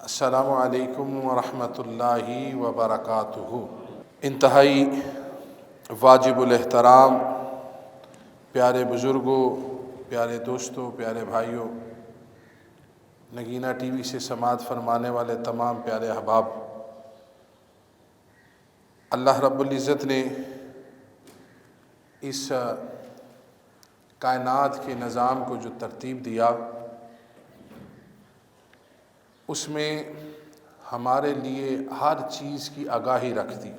السلام علیکم ورحمۃ اللہ وبرکاتہ۔ انتہائی واجب الاحترام پیارے بزرگوں، پیارے دوستوں، پیارے بھائیوں، نگینہ ٹی وی سے سماعت فرمانے والے تمام پیارے احباب، اللہ رب العزت نے اس کائنات کے نظام کو جو ترتیب دیا، اس میں ہمارے لیے ہر چیز کی آگاہی رکھ دی،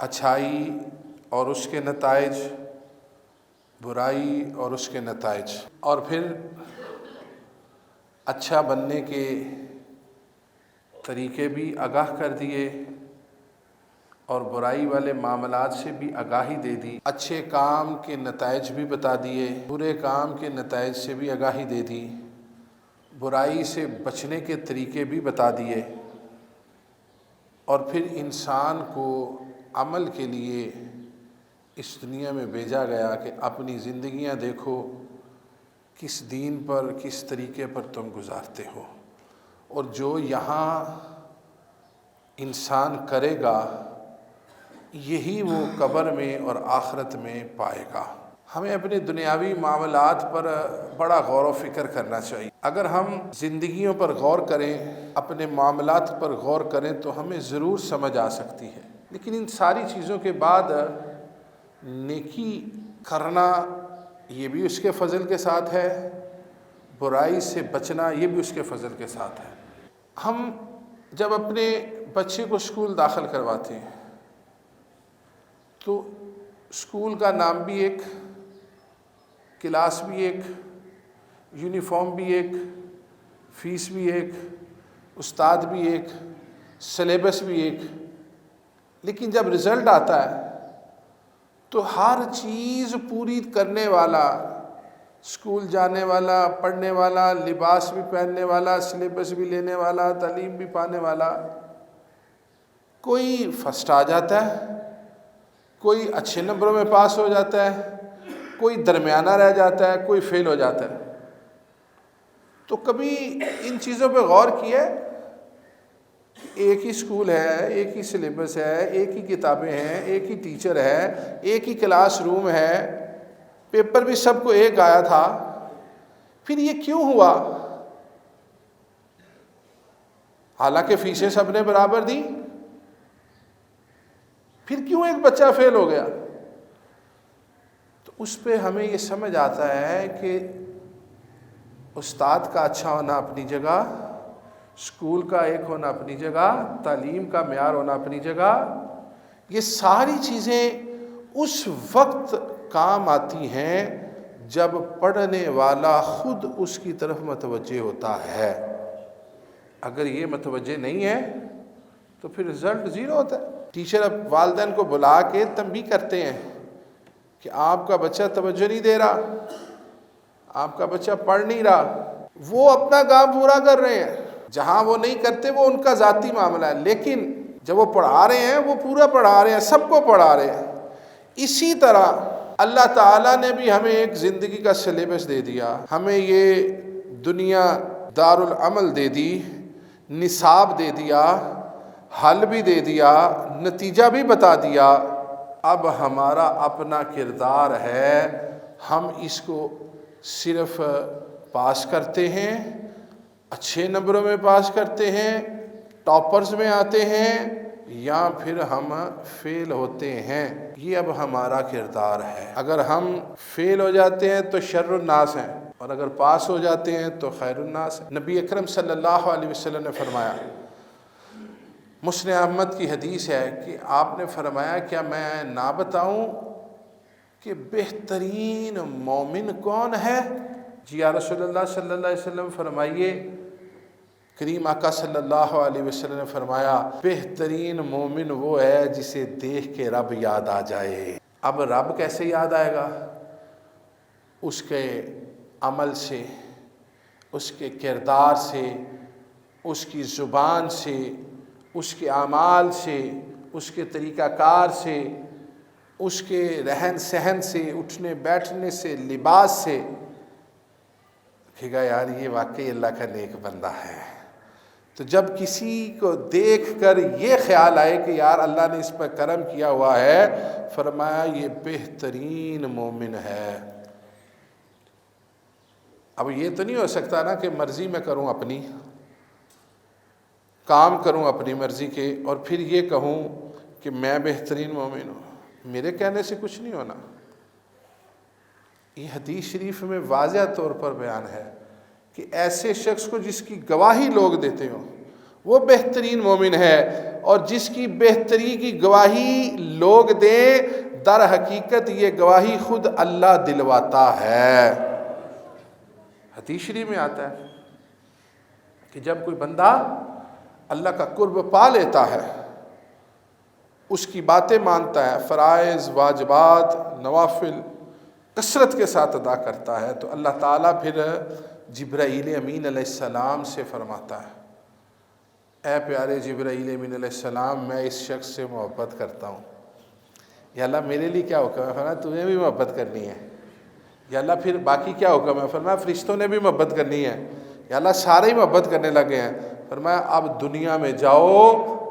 اچھائی اور اس کے نتائج، برائی اور اس کے نتائج، اور پھر اچھا بننے کے طریقے بھی آگاہ کر دیے اور برائی والے معاملات سے بھی آگاہی دے دی، اچھے کام کے نتائج بھی بتا دیے، برے کام کے نتائج سے بھی آگاہی دے دی، برائی سے بچنے کے طریقے بھی بتا دیے، اور پھر انسان کو عمل کے لیے اس دنیا میں بھیجا گیا کہ اپنی زندگیاں دیکھو کس دین پر، کس طریقے پر تم گزارتے ہو، اور جو یہاں انسان کرے گا یہی وہ قبر میں اور آخرت میں پائے گا۔ ہمیں اپنے دنیاوی معاملات پر بڑا غور و فکر کرنا چاہیے۔ اگر ہم زندگیوں پر غور کریں، اپنے معاملات پر غور کریں تو ہمیں ضرور سمجھ آ سکتی ہے، لیکن ان ساری چیزوں کے بعد نیکی کرنا یہ بھی اس کے فضل کے ساتھ ہے، برائی سے بچنا یہ بھی اس کے فضل کے ساتھ ہے۔ ہم جب اپنے بچے کو اسکول داخل کرواتے ہیں تو اسکول کا نام بھی ایک، کلاس بھی ایک، یونیفارم بھی ایک، فیس بھی ایک، استاد بھی ایک، سلیبس بھی ایک، لیکن جب رزلٹ آتا ہے تو ہر چیز پوری کرنے والا، اسکول جانے والا، پڑھنے والا، لباس بھی پہننے والا، سلیبس بھی لینے والا، تعلیم بھی پانے والا، کوئی فرسٹ آ جاتا ہے، کوئی اچھے نمبروں میں پاس ہو جاتا ہے، کوئی درمیانہ رہ جاتا ہے، کوئی فیل ہو جاتا ہے۔ تو کبھی ان چیزوں پہ غور کیا ہے؟ ایک ہی اسکول ہے، ایک ہی سلیبس ہے، ایک ہی کتابیں ہیں، ایک ہی ٹیچر ہے، ایک ہی کلاس روم ہے، پیپر بھی سب کو ایک آیا تھا، پھر یہ کیوں ہوا؟ حالانکہ فیسیں سب نے برابر دی، پھر کیوں ایک بچہ فیل ہو گیا؟ تو اس پہ ہمیں یہ سمجھ آتا ہے کہ استاد کا اچھا ہونا اپنی جگہ، اسکول کا ایک ہونا اپنی جگہ، تعلیم کا معیار ہونا اپنی جگہ، یہ ساری چیزیں اس وقت کام آتی ہیں جب پڑھنے والا خود اس کی طرف متوجہ ہوتا ہے۔ اگر یہ متوجہ نہیں ہے تو پھر رزلٹ زیرو ہوتا ہے۔ ٹیچر اب والدین کو بلا کے تنبیہ کرتے ہیں کہ آپ کا بچہ توجہ نہیں دے رہا، آپ کا بچہ پڑھ نہیں رہا، وہ اپنا کام پورا کر رہے ہیں، جہاں وہ نہیں کرتے وہ ان کا ذاتی معاملہ ہے، لیکن جب وہ پڑھا رہے ہیں وہ پورا پڑھا رہے ہیں، سب کو پڑھا رہے ہیں۔ اسی طرح اللہ تعالیٰ نے بھی ہمیں ایک زندگی کا سلیبس دے دیا، ہمیں یہ دنیا دار العمل دے دی، نصاب دے دیا، حل بھی دے دیا، نتیجہ بھی بتا دیا۔ اب ہمارا اپنا کردار ہے، ہم اس کو صرف پاس کرتے ہیں، اچھے نمبروں میں پاس کرتے ہیں، ٹاپرز میں آتے ہیں، یا پھر ہم فیل ہوتے ہیں۔ یہ اب ہمارا کردار ہے۔ اگر ہم فیل ہو جاتے ہیں تو شر الناس ہیں، اور اگر پاس ہو جاتے ہیں تو خیر الناس ہیں۔ نبی اکرم صلی اللہ علیہ وسلم نے فرمایا، مسند احمد کی حدیث ہے کہ آپ نے فرمایا کیا میں نہ بتاؤں کہ بہترین مومن کون ہے؟ جی یا رسول اللہ صلی اللہ علیہ وسلم فرمائیے۔ کریم آقا صلی اللہ علیہ وسلم نے فرمایا بہترین مومن وہ ہے جسے دیکھ کے رب یاد آ جائے۔ اب رب کیسے یاد آئے گا؟ اس کے عمل سے، اس کے کردار سے، اس کی زبان سے، اس کے اعمال سے، اس کے طریقہ کار سے، اس کے رہن سہن سے، اٹھنے بیٹھنے سے، لباس سے، کہے گا یار یہ واقعی اللہ کا نیک بندہ ہے۔ تو جب کسی کو دیکھ کر یہ خیال آئے کہ یار اللہ نے اس پر کرم کیا ہوا ہے، فرمایا یہ بہترین مومن ہے۔ اب یہ تو نہیں ہو سکتا نا کہ مرضی میں کروں اپنی، کام کروں اپنی مرضی کے، اور پھر یہ کہوں کہ میں بہترین مومن ہوں۔ میرے کہنے سے کچھ نہیں ہونا۔ یہ حدیث شریف میں واضح طور پر بیان ہے کہ ایسے شخص کو جس کی گواہی لوگ دیتے ہوں وہ بہترین مومن ہے، اور جس کی بہتری کی گواہی لوگ دیں، در حقیقت یہ گواہی خود اللہ دلواتا ہے۔ حدیث شریف میں آتا ہے کہ جب کوئی بندہ اللہ کا قرب پا لیتا ہے، اس کی باتیں مانتا ہے، فرائض، واجبات، نوافل کثرت کے ساتھ ادا کرتا ہے، تو اللہ تعالیٰ پھر جبرائیل امین علیہ السلام سے فرماتا ہے، اے پیارے جبرائیل امین علیہ السلام، میں اس شخص سے محبت کرتا ہوں۔ یا اللہ میرے لیے کیا حکم ہے؟ فرمایا تمہیں بھی محبت کرنی ہے۔ یا اللہ پھر باقی کیا حکم ہے؟ فرمایا فرشتوں نے بھی محبت کرنی ہے۔ یا اللہ سارے ہی محبت کرنے لگے ہیں۔ فرمایا اب دنیا میں جاؤ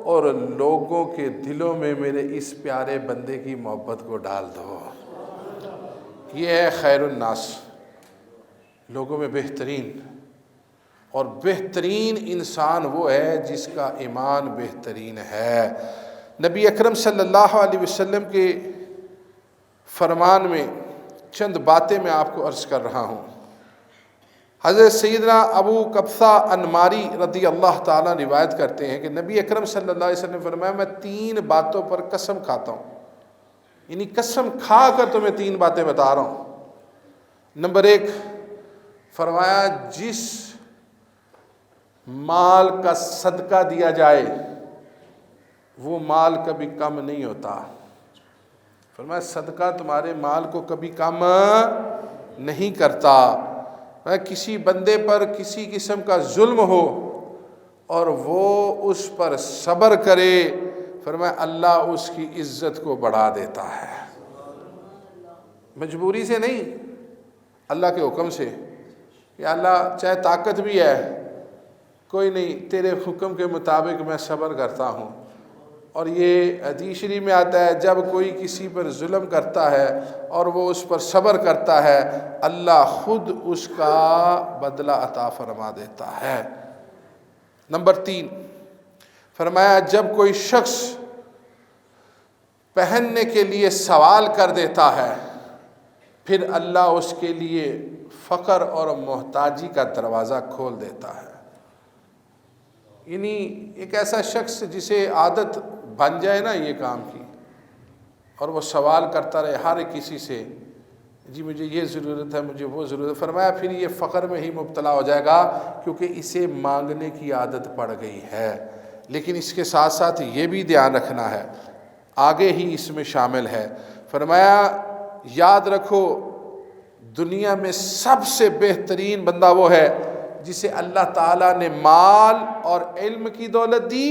اور لوگوں کے دلوں میں میرے اس پیارے بندے کی محبت کو ڈال دو۔ یہ ہے خیر الناس، لوگوں میں بہترین، اور بہترین انسان وہ ہے جس کا ایمان بہترین ہے۔ نبی اکرم صلی اللہ علیہ وسلم کے فرمان میں چند باتیں میں آپ کو عرض کر رہا ہوں۔ حضرت سیدنا ابو قبصہ انماری رضی اللہ تعالیٰ روایت کرتے ہیں کہ نبی اکرم صلی اللہ علیہ وسلم نے فرمایا میں 3 باتوں پر قسم کھاتا ہوں، یعنی قسم کھا کر تمہیں 3 باتیں بتا رہا ہوں۔ نمبر 1 فرمایا جس مال کا صدقہ دیا جائے وہ مال کبھی کم نہیں ہوتا۔ فرمایا صدقہ تمہارے مال کو کبھی کم نہیں کرتا۔ کسی بندے پر کسی قسم کا ظلم ہو اور وہ اس پر صبر کرے، فرمایا اللہ اس کی عزت کو بڑھا دیتا ہے، مجبوری سے نہیں، اللہ کے حکم سے۔ یا اللہ چاہے طاقت بھی ہے، کوئی نہیں، تیرے حکم کے مطابق میں صبر کرتا ہوں۔ اور یہ حدیث شریف میں آتا ہے جب کوئی کسی پر ظلم کرتا ہے اور وہ اس پر صبر کرتا ہے، اللہ خود اس کا بدلہ عطا فرما دیتا ہے۔ نمبر 3 فرمایا جب کوئی شخص پہننے کے لیے سوال کر دیتا ہے، پھر اللہ اس کے لیے فقر اور محتاجی کا دروازہ کھول دیتا ہے۔ یعنی ایک ایسا شخص جسے عادت بن جائے نا یہ کام کی، اور وہ سوال کرتا رہے ہر کسی سے، جی مجھے یہ ضرورت ہے، مجھے وہ ضرورت ہے، فرمایا پھر یہ فقر میں ہی مبتلا ہو جائے گا، کیونکہ اسے مانگنے کی عادت پڑ گئی ہے۔ لیکن اس کے ساتھ ساتھ یہ بھی دھیان رکھنا ہے، آگے ہی اس میں شامل ہے۔ فرمایا یاد رکھو دنیا میں سب سے بہترین بندہ وہ ہے جسے اللہ تعالیٰ نے مال اور علم کی دولت دی،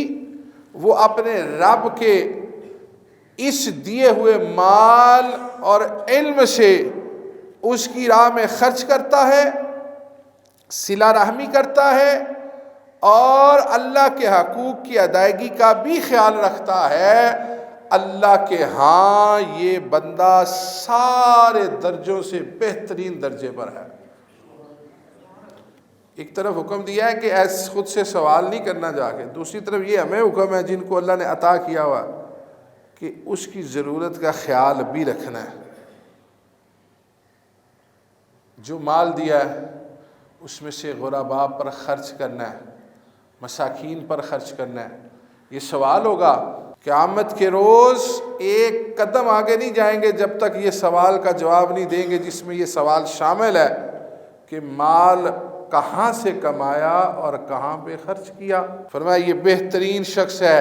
وہ اپنے رب کے اس دیے ہوئے مال اور علم سے اس کی راہ میں خرچ کرتا ہے، صلہ رحمی کرتا ہے، اور اللہ کے حقوق کی ادائیگی کا بھی خیال رکھتا ہے۔ اللہ کے ہاں یہ بندہ سارے درجوں سے بہترین درجے پر ہے۔ ایک طرف حکم دیا ہے کہ ایسے خود سے سوال نہیں کرنا جا کے، دوسری طرف یہ ہمیں حکم ہے جن کو اللہ نے عطا کیا ہوا کہ اس کی ضرورت کا خیال بھی رکھنا ہے۔ جو مال دیا ہے اس میں سے غرباء پر خرچ کرنا ہے، مساکین پر خرچ کرنا ہے۔ یہ سوال ہوگا قیامت کے روز، ایک قدم آگے نہیں جائیں گے جب تک یہ سوال کا جواب نہیں دیں گے جس میں یہ سوال شامل ہے کہ مال کہاں سے کمایا اور کہاں پہ خرچ کیا۔ فرمایا یہ بہترین شخص ہے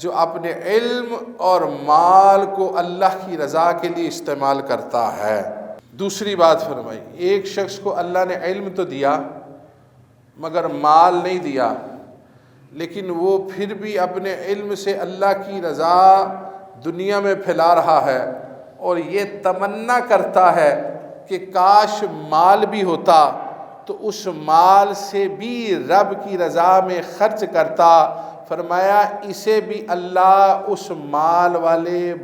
جو اپنے علم اور مال کو اللہ کی رضا کے لیے استعمال کرتا ہے۔ دوسری بات فرمائی، ایک شخص کو اللہ نے علم تو دیا مگر مال نہیں دیا، لیکن وہ پھر بھی اپنے علم سے اللہ کی رضا دنیا میں پھیلا رہا ہے، اور یہ تمنا کرتا ہے کہ کاش مال بھی ہوتا تو اس مال سے بھی رب کی رضا میں خرچ کرتا، فرمایا اسے بھی اللہ اس مال والے